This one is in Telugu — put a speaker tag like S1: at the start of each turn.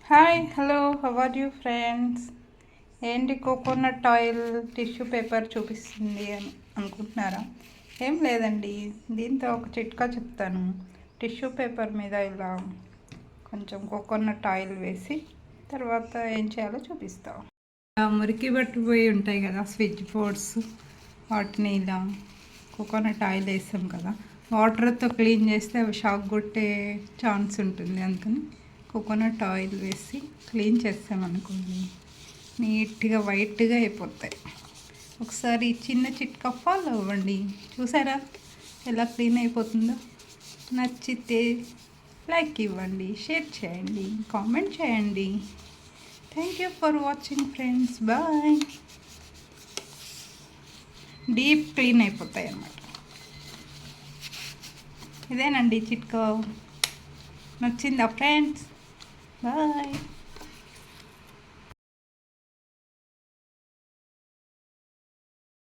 S1: Hi hello how are you friends. ఏంటి కోకోనట్ ఆయిల్ టిష్యూ పేపర్ చూపిస్తుంది అని అనుకుంటున్నారా? ఏం లేదండి, దీంతో ఒక చిట్కా చెప్తాను. టిష్యూ పేపర్ మీద ఇలా కొంచెం కోకోనట్ ఆయిల్ వేసి తర్వాత ఏం చేయాలో చూపిస్తాం. మురికి పట్టిపోయి ఉంటాయి కదా స్విచ్ బోర్డ్స్, వాటిని ఇలా కోకోనట్ ఆయిల్ వేస్తాం కదా, వాటర్తో క్లీన్ చేస్తే అవి షాక్ కొట్టే ఛాన్స్ ఉంటుంది. అందుకని కోకోనట్ ఆయిల్ వేసి క్లీన్ చేస్తామనుకోండి, నీట్గా వైట్గా అయిపోతాయి. ఒకసారి చిన్న చిట్కా ఫాలో అవ్వండి. చూసారా ఎలా క్లీన్ అయిపోతుందో? నచ్చితే లైక్ ఇవ్వండి, షేర్ చేయండి, కామెంట్ చేయండి. Thank you for watching friends. Bye. Deep clean అయిపోతాయి అన్నమాట. ఇదేనండి చిట్కా. నచ్చిందా ఫ్రెండ్స్? బాయ్.